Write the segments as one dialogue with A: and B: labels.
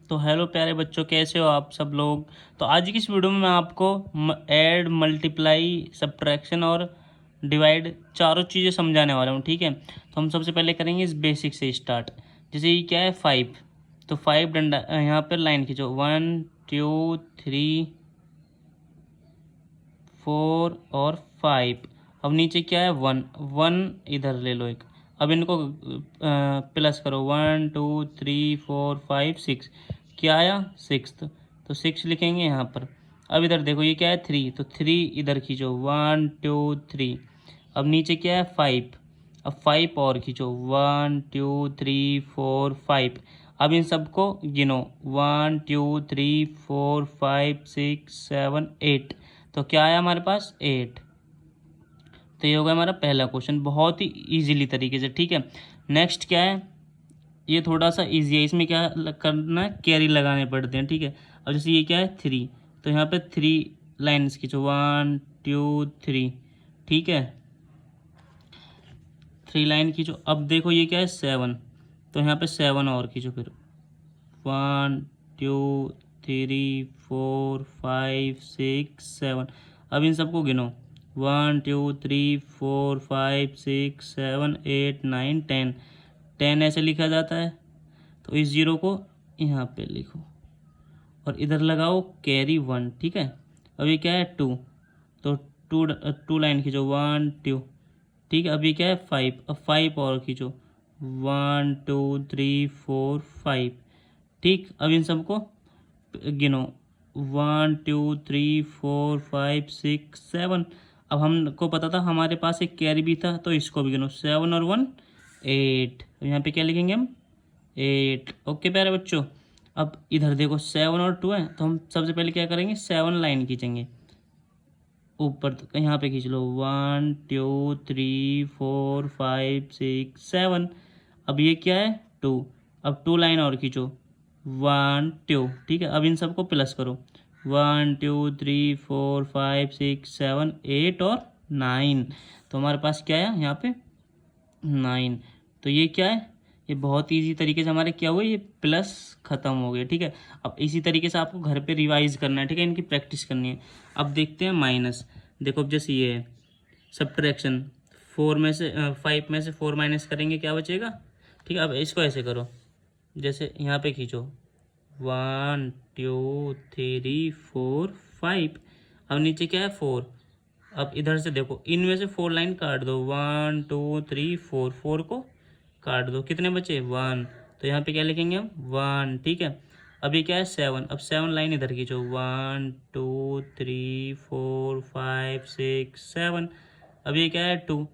A: तो हेलो प्यारे बच्चों, कैसे हो आप सब लोग। तो आज की इस वीडियो में मैं आपको ऐड, मल्टीप्लाई, सब्ट्रैक्शन और डिवाइड चारों चीज़ें समझाने वाला हूँ। ठीक है, तो हम सबसे पहले करेंगे इस बेसिक से स्टार्ट। जैसे ये क्या है 5, तो 5 डंडा यहाँ पर लाइन खींचो 1 2 3 4 और 5। अब नीचे क्या है 1 1 इधर ले लो एक। अब इनको प्लस करो 1 2 3 4 5 6। क्या आया 6, तो 6 लिखेंगे यहाँ पर। अब इधर देखो ये क्या है 3, तो 3 इधर खींचो 1 2 3। अब नीचे क्या है 5, अब 5 और खींचो 1 2 3 4 5। अब इन सबको गिनो 1 2 3 4 5 6 7 8। तो क्या आया हमारे पास 8। तो ये होगा हमारा पहला क्वेश्चन, बहुत ही इजीली तरीके से। ठीक है, नेक्स्ट क्या है, ये थोड़ा सा इजी है। इसमें क्या करना है, कैरी लगाने पड़ते हैं। ठीक है, अब जैसे ये क्या है 3, तो यहाँ पे 3 लाइन्स खींचो 1 2 3। ठीक है, 3 लाइन खींचो। अब देखो ये क्या है 7, तो यहाँ पे 7 और खींचो फिर 1 2 3 4 5 6 7। अब इन सबको गिनो 1 2 3 4 5 6 7 8 9 10। 10 ऐसे लिखा जाता है, तो इस जीरो को यहाँ पे लिखो और इधर लगाओ कैरी 1। ठीक है, अब ये क्या है 2, तो 2 लाइन खींचो 1 2। ठीक है, अब ये क्या है 5, अब 5 और खींचो 1 2 3 4 5। ठीक, अब इन सबको गिनो 1 2 3 4 5 6 7। अब हमको पता था हमारे पास एक कैरी भी था, तो इसको भी गिनो 7 और 1 8। यहाँ पे क्या लिखेंगे हम 8। ओके प्यारे बच्चों, अब इधर देखो 7 और 2 है, तो हम सबसे पहले क्या करेंगे 7 लाइन खींचेंगे ऊपर तक। यहाँ पे खींच लो 1 2 3 4 5 6 7। अब ये क्या है 2, अब 2 लाइन और खींचो 1 2। ठीक है, अब इन सबको प्लस करो 1 2 3 4 5 6 7 8 और 9। तो हमारे पास क्या है यहाँ पे 9। तो ये क्या है, ये बहुत इजी तरीके से हमारे क्या हुए, ये प्लस ख़त्म हो गए। ठीक है, अब इसी तरीके से आपको घर पे रिवाइज करना है। ठीक है, इनकी प्रैक्टिस करनी है। अब देखते हैं माइनस। देखो अब जैसे ये है सब्ट्रैक्शन, 4 में से 5 में से 4 माइनस करेंगे क्या बचेगा। ठीक है, अब इसको ऐसे करो, जैसे यहाँ पे खींचो 1 2 3 4 5। अब नीचे क्या है 4। अब इधर से देखो इनमें से 4 लाइन काट दो 1 2 3 4, 4 को काट दो, कितने बचे 1। तो यहाँ पे क्या लिखेंगे हम 1। ठीक है, अब ये क्या है 7, अब 7 लाइन इधर खींचो 1 2 3 4 5 6 7। अब ये क्या है 2,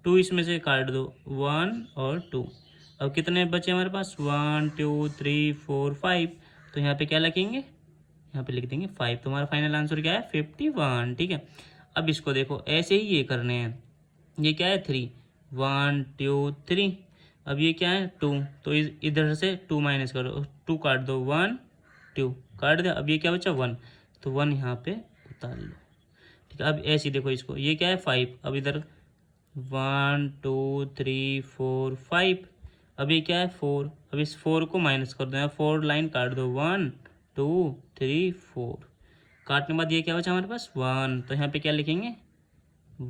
A: 2 इसमें से काट दो 1 और 2। अब कितने बचे हमारे पास 1 2 3 4 5। तो यहाँ पे क्या लिखेंगे, यहाँ पे लिख देंगे 5। तो हमारा फाइनल आंसर क्या है 51। ठीक है, अब इसको देखो ऐसे ही ये करने हैं। ये क्या है 3 1 2 3। अब ये क्या है 2, तो इधर से 2 माइनस करो, 2 काट दो 1 2 काट दिया। अब ये क्या बचा 1, तो 1 यहाँ पे उतार लो। ठीक है, अब ऐसे ही देखो इसको, ये क्या है 5, अब इधर 1 2 3 4 5। अब ये क्या है 4, अब इस 4 को माइनस कर दो, यहाँ 4 लाइन काट दो 1 2 3 4। काटने के बाद ये क्या बचा हमारे पास 1, तो यहाँ पे क्या लिखेंगे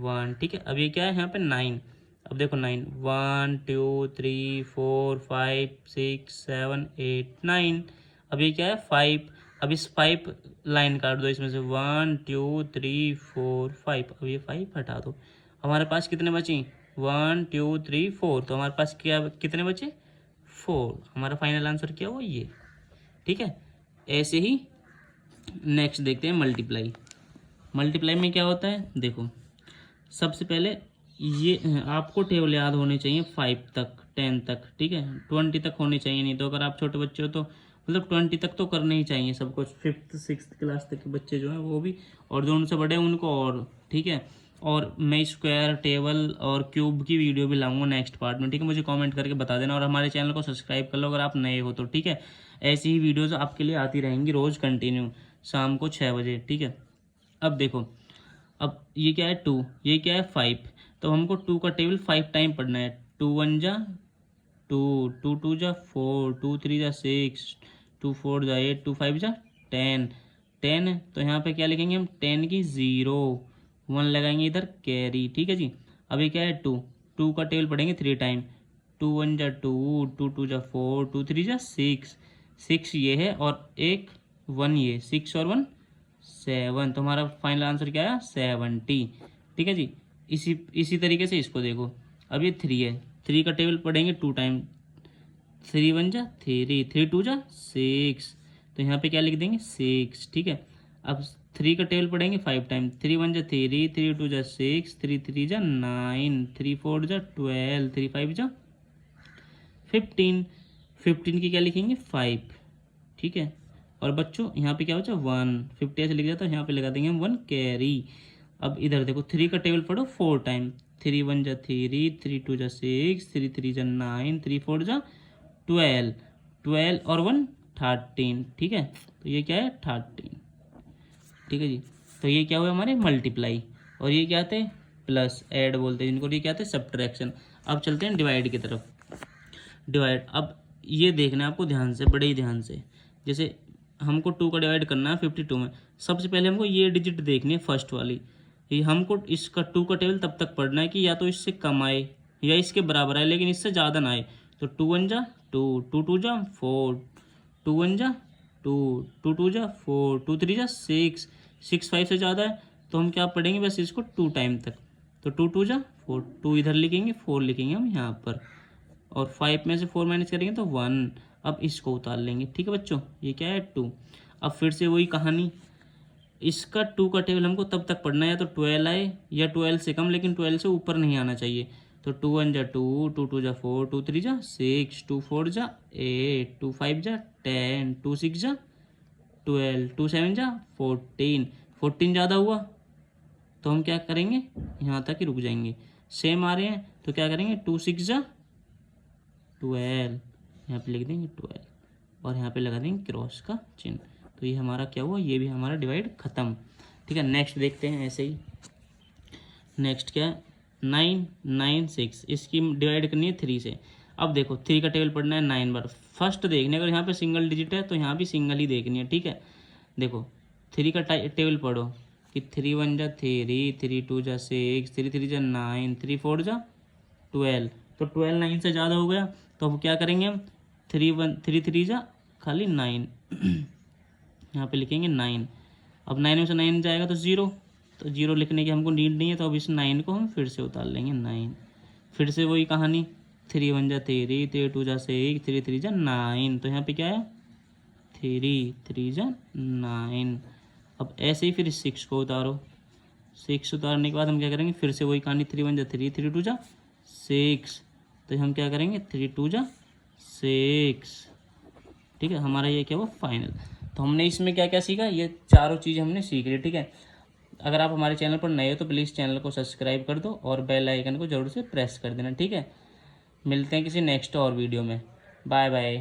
A: 1। ठीक है, अब ये क्या है यहाँ पे 9। अब देखो 9 1 2 3 4 5 6 7 8 9। अब ये क्या है 5, अब इस 5 लाइन काट दो इसमें से 1 2 3 4 5। अब ये 5 हटा दो, हमारे पास कितने बचे 1 2 3 4। तो हमारे पास क्या कितने बचे 4। हमारा फाइनल आंसर क्या हुआ ये। ठीक है, ऐसे ही नेक्स्ट देखते हैं मल्टीप्लाई। मल्टीप्लाई में क्या होता है देखो, सबसे पहले ये आपको टेबल याद होने चाहिए 5 तक 10 तक। ठीक है, 20 तक होने चाहिए, नहीं तो अगर आप छोटे बच्चे हो तो मतलब 20 तक तो करने ही चाहिए सबको। 5th 6th क्लास तक के बच्चे जो हैं वो भी, और जो उनसे बड़े हैं उनको और। ठीक है, और मैं स्क्वायर टेबल और क्यूब की वीडियो भी लाऊंगा नेक्स्ट पार्ट में। ठीक है, मुझे कमेंट करके बता देना, और हमारे चैनल को सब्सक्राइब कर लो अगर आप नए हो तो। ठीक है, ऐसी ही वीडियोज़ आपके लिए आती रहेंगी रोज़ कंटिन्यू शाम को 6 बजे। ठीक है, अब देखो, अब ये क्या है 2, ये क्या है 5। तो हमको 2 का टेबल 5 टाइम पढ़ना है। 2 1 जा 2, 2 2 जा 4, 2 3 जा 6, 2 4 जा 8, 2 5 जा 10, 10 तो यहाँ पे क्या लिखेंगे हम 10 की 0, 1 लगाएंगे इधर कैरी, ठीक है जी। अब ये क्या है 2, 2 का टेबल पढ़ेंगे 3 टाइम, 2 1 जा 2, 2 2 जा 4, 2 3 जा 6, 6 ये है और एक 1 ये, 6 और 1 7, तो हमारा फाइनल आंसर क्या आया 70, ठीक है जी। इसी तरीके से इसको देखो, अब ये 3 है, 3 का टेबल पढ़ेंगे 2 टाइम, 3 1 जा 3, 3 2 जा 6, तो यहाँ पे क्या लिख देंगे 6, ठीक है। अब 3 का टेबल पढ़ेंगे 5 टाइम, 3 1 जा 3, 3 2 जा 6, 3 3 जा 9, 3 4 जा 12, 3 5 जा 15, 15 की क्या लिखेंगे 5, ठीक है। और बच्चों यहाँ पे क्या बचा 1, 50 ऐसे लिख जाता है, यहाँ पे लगा देंगे हम 1 कैरी। अब इधर देखो 3 का टेबल पढ़ो 4 टाइम, 3 1 जा 3, 3 2 जा 6, 3 3 जा 9, 3 4 जा 12, 12 और 1 13, ठीक है। तो ये क्या है 13, ठीक है जी। तो ये क्या हुआ हमारे मल्टीप्लाई, और ये क्या थे प्लस, ऐड बोलते हैं जिनको, ये क्या थे सब्ट्रैक्शन। अब चलते हैं डिवाइड की तरफ। डिवाइड, अब ये देखना है आपको ध्यान से, बड़े ही ध्यान से। जैसे हमको 2 का डिवाइड करना है 52 में, सबसे पहले हमको ये डिजिट देखनी है फर्स्ट वाली, ये हमको इसका 2 का टेबल तब तक पढ़ना है कि या तो इससे कम आए या इसके बराबर आए, लेकिन इससे ज़्यादा ना आए। तो 2 1 जा 2, 2 2 जा 4, 2 1 जा 2, 2 2 जा 4, 2 3 जा 6, 6 5 से ज़्यादा है तो हम क्या पढ़ेंगे बस इसको 2 टाइम तक। तो 2 2 जा 4, 2 इधर लिखेंगे, 4 लिखेंगे हम यहाँ पर, और 5 में से 4 माइनस करेंगे तो 1। अब इसको उतार लेंगे, ठीक है बच्चों, ये क्या है 2। अब फिर से वही कहानी, इसका 2 का टेबल हमको तब तक पढ़ना है या तो 12 आए या 12 से कम, लेकिन 12 से ऊपर नहीं आना चाहिए। तो 2 1 जा 2, 2 2 जा 4, 2 3 जा 6, 2 4 जा 8, 2 5 जा 10, 2 6 जा 12, 2 7 जा 14, 14 ज़्यादा हुआ तो हम क्या करेंगे यहाँ तक ही रुक जाएंगे। सेम आ रहे हैं तो क्या करेंगे 2 6 जा 12, यहाँ पे लिख देंगे 12 और यहाँ पे लगा देंगे क्रॉस का चिन्ह। तो ये हमारा क्या हुआ, ये भी हमारा डिवाइड ख़त्म, ठीक है। नेक्स्ट देखते हैं ऐसे ही। नेक्स्ट क्या है 9 9 6, इसकी डिवाइड करनी है 3 से। अब देखो 3 का टेबल पढ़ना है 9 बार, फर्स्ट देखने, अगर यहाँ पे सिंगल डिजिट है तो यहाँ भी सिंगल ही देखनी है, ठीक है। देखो 3 का टेबल पढ़ो कि 3 1 जा 3, 3 2 जा 6, 3 3 जा 9, 3 4 जा 12, तो 12 9 से ज़्यादा हो गया तो अब क्या करेंगे हम 3 3 जा खाली 9 यहाँ पे लिखेंगे 9। अब 9 में से 9 जाएगा तो 0, तो 0 लिखने की हमको नीड नहीं है, तो अब इस 9 को हम फिर से उतार लेंगे 9। फिर से वही कहानी 3 1 जा 3, 3 2 जा 6, 3 3 जा 9, तो यहाँ पे क्या है 3 3 जा 9। अब ऐसे ही फिर 6 को उतारो, 6 उतारने के बाद हम क्या करेंगे फिर से वही कहानी 3 1 जा 3, 3 2 जा 6, तो हम क्या करेंगे 3 2 जा 6, ठीक है। हमारा ये क्या हुआ फाइनल। तो हमने इसमें क्या क्या सीखा, ये चारों चीज़ हमने सीख ली, ठीक है। अगर आप हमारे चैनल पर नए हो तो प्लीज़ चैनल को सब्सक्राइब कर दो और बेल आइकन को ज़रूर से प्रेस कर देना, ठीक है। मिलते हैं किसी नेक्स्ट और वीडियो में, बाय बाय।